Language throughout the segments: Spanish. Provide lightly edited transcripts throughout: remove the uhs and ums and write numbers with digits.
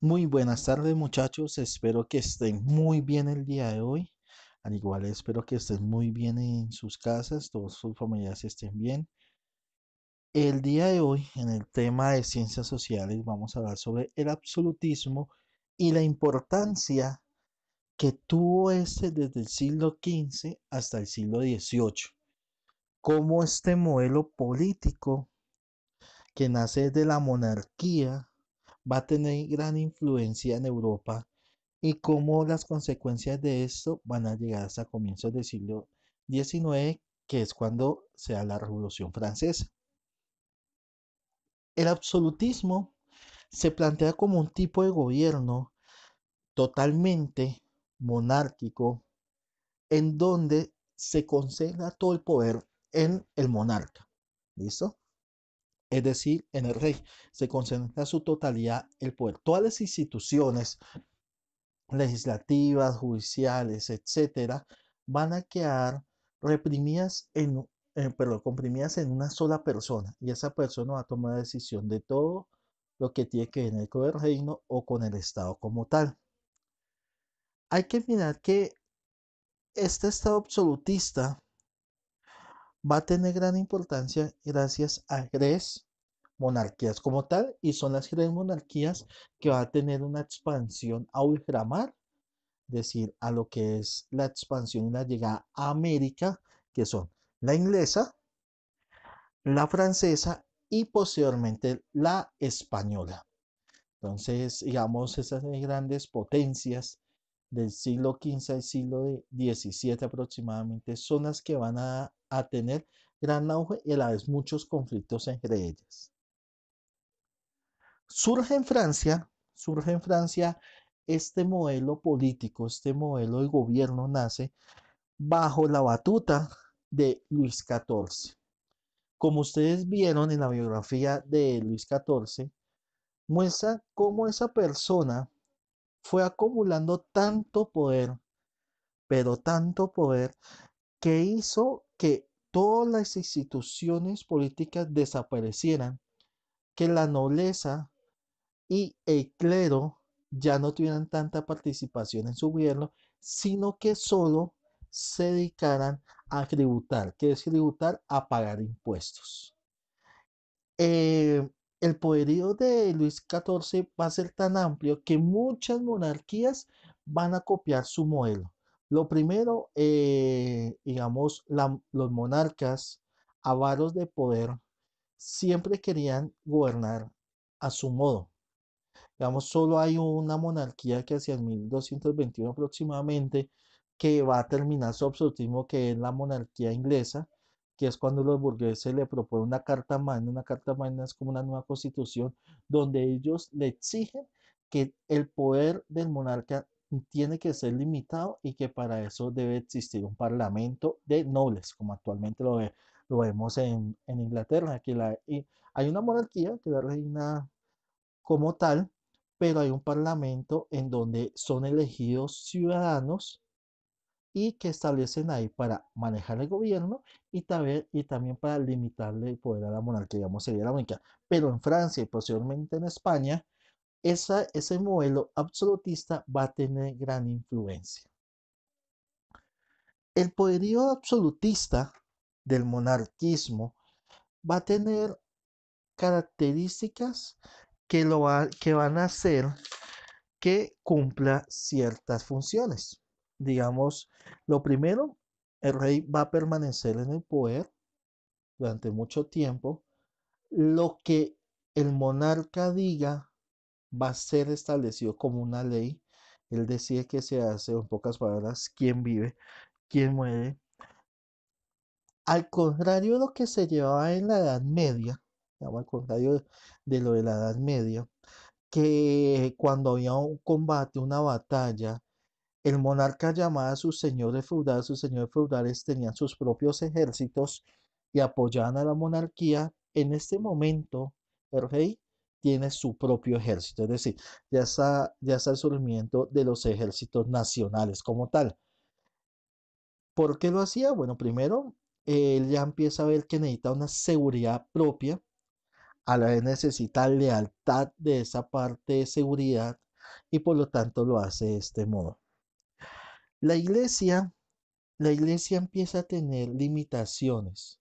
Muy buenas tardes muchachos, espero que estén muy bien el día de hoy. Al igual espero que estén muy bien en sus casas, todos sus familiares estén bien. El día de hoy en el tema de ciencias sociales vamos a hablar sobre el absolutismo y la importancia que tuvo este desde el siglo XV hasta el siglo XVIII. Cómo este modelo político que nace de la monarquía va a tener gran influencia en Europa y cómo las consecuencias de esto van a llegar hasta comienzos del siglo XIX, que es cuando se da la Revolución Francesa. El absolutismo se plantea como un tipo de gobierno totalmente monárquico, en donde se concentra todo el poder en el monarca. ¿Listo? Es decir, en el rey. Se concentra su totalidad el poder. Todas las instituciones legislativas, judiciales, etcétera, van a quedar reprimidas comprimidas en una sola persona. Y esa persona va a tomar la decisión de todo lo que tiene que ver con el reino o con el Estado como tal. Hay que mirar que este Estado absolutista va a tener gran importancia gracias a tres monarquías como tal, y son las tres monarquías que va a tener una expansión a ultramar, decir, a lo que es la expansión y la llegada a América, que son la inglesa, la francesa y posteriormente la española. Entonces, digamos, esas grandes potencias del siglo XV al siglo XVII aproximadamente son las que van a tener gran auge y a la vez muchos conflictos entre ellas. Surge en Francia este modelo político, este modelo de gobierno nace bajo la batuta de Luis XIV. Como ustedes vieron en la biografía de Luis XIV, muestra cómo esa persona fue acumulando tanto poder, pero tanto poder, que hizo que todas las instituciones políticas desaparecieran, que la nobleza y el clero ya no tuvieran tanta participación en su gobierno, sino que solo se dedicaran a tributar. ¿Qué es tributar? A pagar impuestos. Eh, el poderío de Luis XIV va a ser tan amplio que muchas monarquías van a copiar su modelo. Lo primero, digamos, los monarcas avaros de poder siempre querían gobernar a su modo. Digamos, solo hay una monarquía que hacia el 1221 aproximadamente que va a terminar su absolutismo, que es la monarquía inglesa, que es cuando los burgueses le proponen una carta magna. Una carta magna es como una nueva constitución donde ellos le exigen que el poder del monarca tiene que ser limitado y que para eso debe existir un parlamento de nobles, como actualmente lo vemos en Inglaterra, y hay una monarquía que la reina como tal, pero hay un parlamento en donde son elegidos ciudadanos y que establecen ahí para manejar el gobierno y también para limitarle el poder a la monarquía, digamos, sería la única. Pero en Francia y posteriormente en España, ese modelo absolutista va a tener gran influencia. El poderío absolutista del monarquismo va a tener características que van a hacer que cumpla ciertas funciones. Digamos, lo primero, el rey va a permanecer en el poder durante mucho tiempo. Lo que el monarca diga va a ser establecido como una ley. Él decide que se hace, en pocas palabras, quién vive, quién muere. Al contrario de lo que se llevaba en la Edad Media, digamos, al contrario de lo de la Edad Media, que cuando había un combate, una batalla, el monarca llamaba a sus señores feudales tenían sus propios ejércitos y apoyaban a la monarquía. En este momento, el rey tiene su propio ejército, es decir, ya está el surgimiento de los ejércitos nacionales como tal. ¿Por qué lo hacía? Bueno, primero, él ya empieza a ver que necesita una seguridad propia, a la vez necesita lealtad de esa parte de seguridad, y por lo tanto lo hace de este modo. La iglesia, la iglesia empieza a tener limitaciones.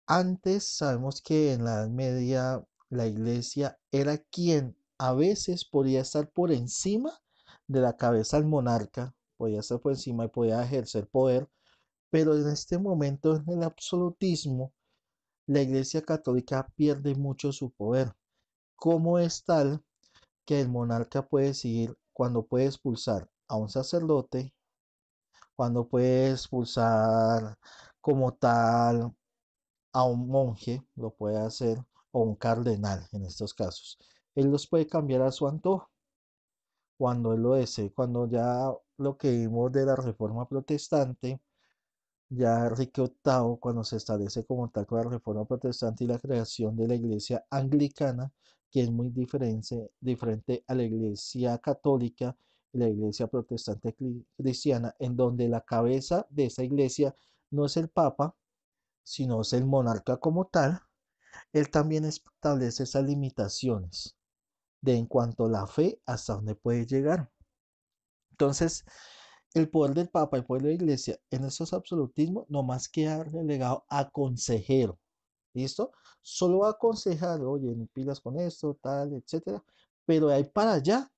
Antes sabemos que en la Edad Media la iglesia era quien a veces podía estar por encima de la cabeza del monarca, podía estar por encima y podía ejercer poder, pero en este momento en el absolutismo la iglesia católica pierde mucho su poder, como es tal que el monarca puede decidir cuando puede expulsar a un sacerdote, cuando puede expulsar como tal a un monje, lo puede hacer, o un cardenal en estos casos. Él los puede cambiar a su antojo cuando él lo desee, cuando ya lo que vimos de la reforma protestante, ya Enrique VIII, cuando se establece como tal con la reforma protestante y la creación de la iglesia anglicana, que es muy diferente a la iglesia católica y la iglesia protestante cristiana, en donde la cabeza de esa iglesia no es el papa, sino es el monarca como tal. Él también establece esas limitaciones de en cuanto a la fe hasta dónde puede llegar. Entonces, el poder del Papa, el poder de la Iglesia en esos absolutismos nomás queda relegado a consejero. ¿Listo? Solo va a aconsejar, oye, no pilas con esto, tal, etcétera. Pero de ahí para allá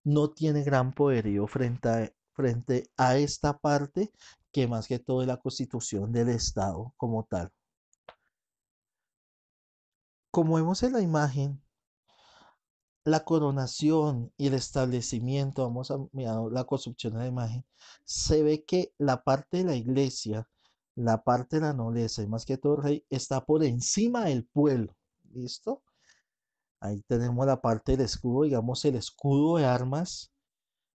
no tiene gran poderío frente a esta parte que más que todo es la constitución del Estado como tal. Como vemos en la imagen, la coronación y el establecimiento, vamos a mirar la construcción de la imagen, se ve que la parte de la iglesia, la parte de la nobleza y más que todo el rey está por encima del pueblo. ¿Listo? Ahí tenemos la parte del escudo, digamos el escudo de armas.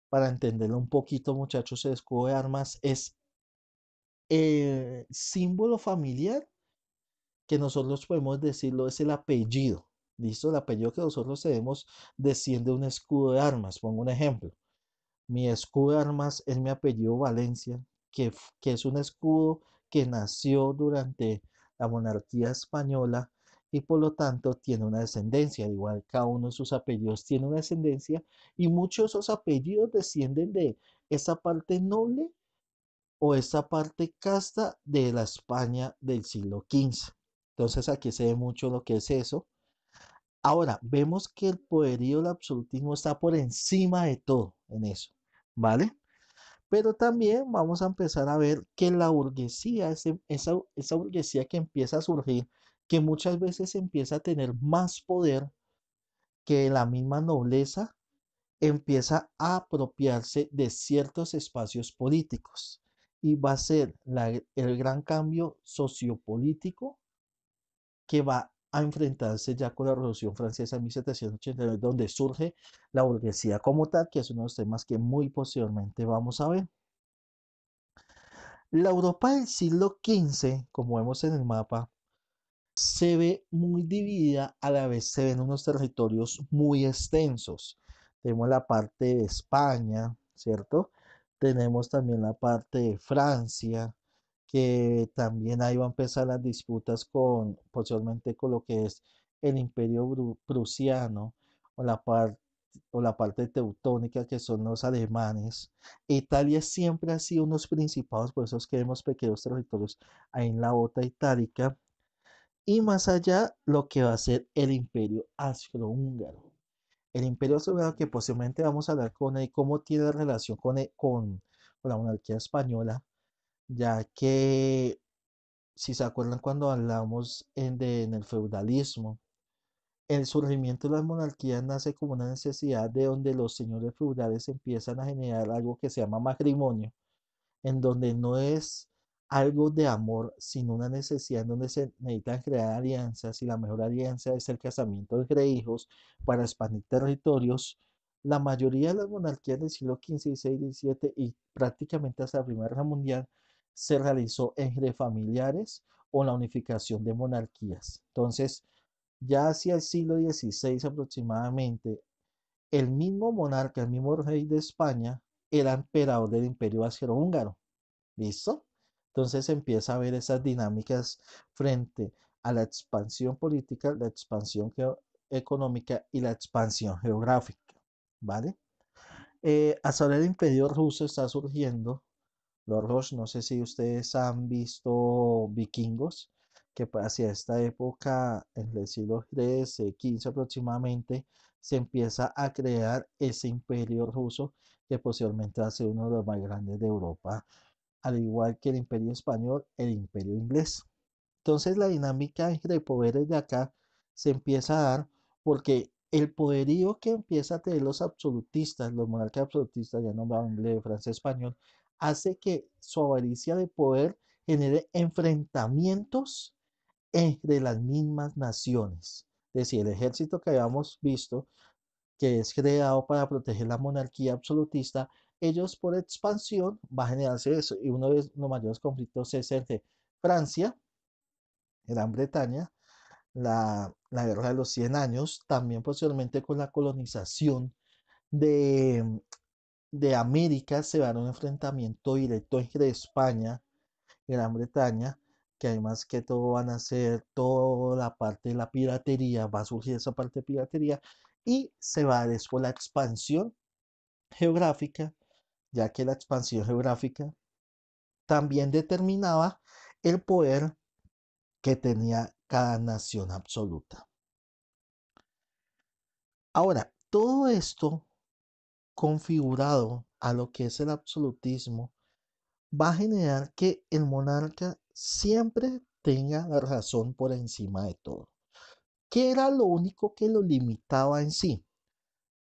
Para entenderlo un poquito, muchachos, el escudo de armas es el símbolo familiar que nosotros podemos decirlo es el apellido. ¿Listo? El apellido que nosotros tenemos desciende de un escudo de armas. Pongo un ejemplo. Mi escudo de armas es mi apellido Valencia, que es un escudo que nació durante la monarquía española y por lo tanto tiene una descendencia. Igual cada uno de sus apellidos tiene una descendencia y muchos de esos apellidos descienden de esa parte noble o esa parte casta de la España del siglo XV. Entonces aquí se ve mucho lo que es eso. Ahora, vemos que el poderío del absolutismo está por encima de todo en eso, ¿vale? Pero también vamos a empezar a ver que la burguesía, esa burguesía que empieza a surgir, que muchas veces empieza a tener más poder que la misma nobleza, empieza a apropiarse de ciertos espacios políticos y va a ser el gran cambio sociopolítico que va a enfrentarse ya con la Revolución Francesa en 1789, donde surge la burguesía como tal, que es uno de los temas que muy posteriormente vamos a ver. La Europa del siglo XV, como vemos en el mapa, se ve muy dividida, a la vez se ven unos territorios muy extensos. Tenemos la parte de España, ¿cierto? Tenemos también la parte de Francia, que también ahí va a empezar las disputas con, posiblemente con lo que es el imperio prusiano o la parte teutónica que son los alemanes. Italia siempre ha sido unos principados, por eso es que vemos pequeños territorios ahí en la bota itálica y más allá lo que va a ser el imperio austrohúngaro. El imperio austrohúngaro que posiblemente vamos a hablar con él, cómo tiene relación con la monarquía española, ya que si se acuerdan cuando hablamos en el feudalismo, el surgimiento de las monarquías nace como una necesidad de donde los señores feudales empiezan a generar algo que se llama matrimonio, en donde no es algo de amor, sino una necesidad en donde se necesitan crear alianzas y la mejor alianza es el casamiento entre hijos para expandir territorios. La mayoría de las monarquías del siglo XV, XVI, XVII y prácticamente hasta la Primera Guerra Mundial se realizó entre familiares o la unificación de monarquías. Entonces, ya hacia el siglo XVI aproximadamente, el mismo monarca, el mismo rey de España, era emperador del imperio austrohúngaro. ¿Listo? Entonces empieza a ver esas dinámicas frente a la expansión política, la expansión económica y la expansión geográfica. ¿vale? Hasta ahora el imperio ruso está surgiendo. Los Rosh, no sé si ustedes han visto Vikingos, que hacia esta época, en el siglo XIII, XV aproximadamente, se empieza a crear ese imperio ruso que posiblemente va a ser uno de los más grandes de Europa, al igual que el imperio español, el imperio inglés. Entonces la dinámica entre poderes de acá se empieza a dar porque el poderío que empieza a tener los absolutistas, los monarcas absolutistas, ya nombrado inglés, francés, español, hace que su avaricia de poder genere enfrentamientos entre las mismas naciones. Es decir, el ejército que habíamos visto, que es creado para proteger la monarquía absolutista, ellos por expansión va a generarse eso. Y uno de los mayores conflictos es entre Francia, Gran Bretaña, la guerra de los 100 años, también posteriormente con la colonización de, de América se va a dar un enfrentamiento directo entre España y Gran Bretaña, que además que todo van a ser toda la parte de la piratería, va a surgir esa parte de piratería y se va a dar después la expansión geográfica, ya que la expansión geográfica también determinaba el poder que tenía cada nación absoluta. Ahora, todo esto configurado a lo que es el absolutismo va a generar que el monarca siempre tenga la razón por encima de todo. ¿Qué era lo único que lo limitaba en sí?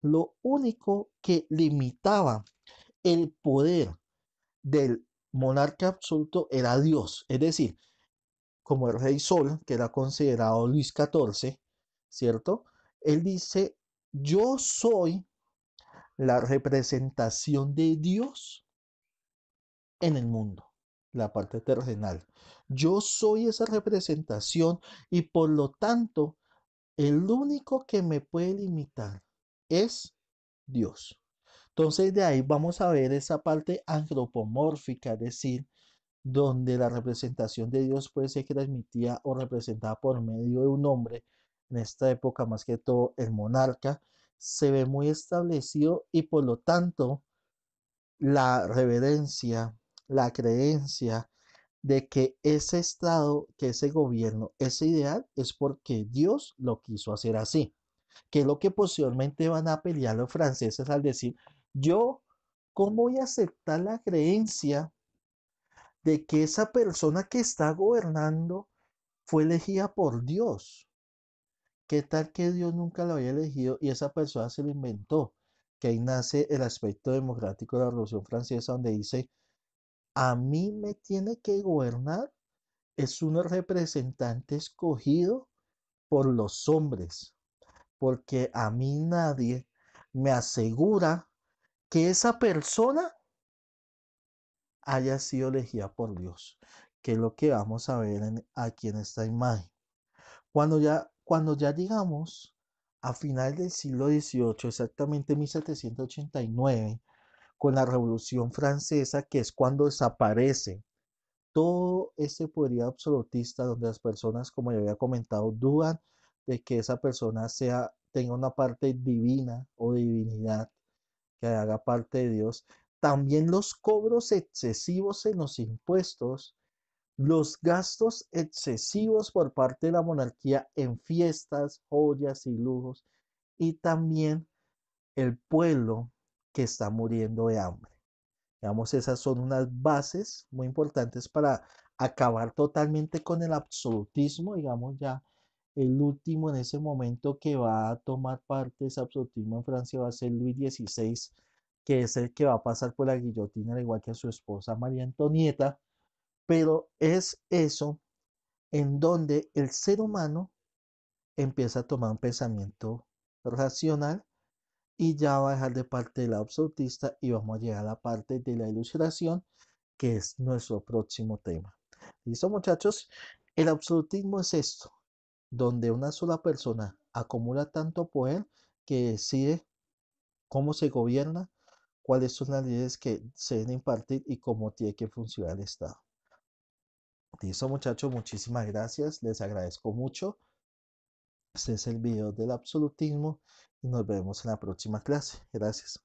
Lo único que limitaba el poder del monarca absoluto era Dios. Es decir, como el rey Sol, que era considerado Luis XIV, ¿cierto? Él dice, yo soy la representación de Dios en el mundo, la parte terrenal. Yo soy esa representación y por lo tanto, el único que me puede limitar es Dios. Entonces de ahí vamos a ver esa parte antropomórfica, es decir, donde la representación de Dios puede ser transmitida o representada por medio de un hombre, en esta época más que todo el monarca, se ve muy establecido y por lo tanto la reverencia, la creencia de que ese estado, que ese gobierno, ese ideal es porque Dios lo quiso hacer así, que es lo que posteriormente van a pelear los franceses al decir, yo, ¿cómo voy a aceptar la creencia de que esa persona que está gobernando fue elegida por Dios? ¿Qué tal que Dios nunca lo había elegido y esa persona se lo inventó? Que ahí nace el aspecto democrático de la Revolución Francesa, donde dice, a mí me tiene que gobernar, es un representante escogido por los hombres, porque a mí nadie me asegura que esa persona haya sido elegida por Dios, que es lo que vamos a ver aquí en esta imagen. Cuando ya llegamos a final del siglo XVIII, exactamente 1789, con la Revolución Francesa, que es cuando desaparece todo ese poderío absolutista donde las personas, como ya había comentado, dudan de que esa persona tenga una parte divina o divinidad, que haga parte de Dios. También los cobros excesivos en los impuestos, los gastos excesivos por parte de la monarquía en fiestas, joyas y lujos, y también el pueblo que está muriendo de hambre. Digamos, esas son unas bases muy importantes para acabar totalmente con el absolutismo. Digamos, ya el último en ese momento que va a tomar parte de ese absolutismo en Francia va a ser Luis XVI, que es el que va a pasar por la guillotina, al igual que su esposa María Antonieta. Pero es eso en donde el ser humano empieza a tomar un pensamiento racional y ya va a dejar de parte de la absolutista y vamos a llegar a la parte de la ilustración, que es nuestro próximo tema. ¿Listo, muchachos? El absolutismo es esto, donde una sola persona acumula tanto poder que decide cómo se gobierna, cuáles son las leyes que se deben impartir y cómo tiene que funcionar el Estado. Listo, muchachos, muchísimas gracias, les agradezco mucho. Este es el video del absolutismo y nos vemos en la próxima clase. Gracias.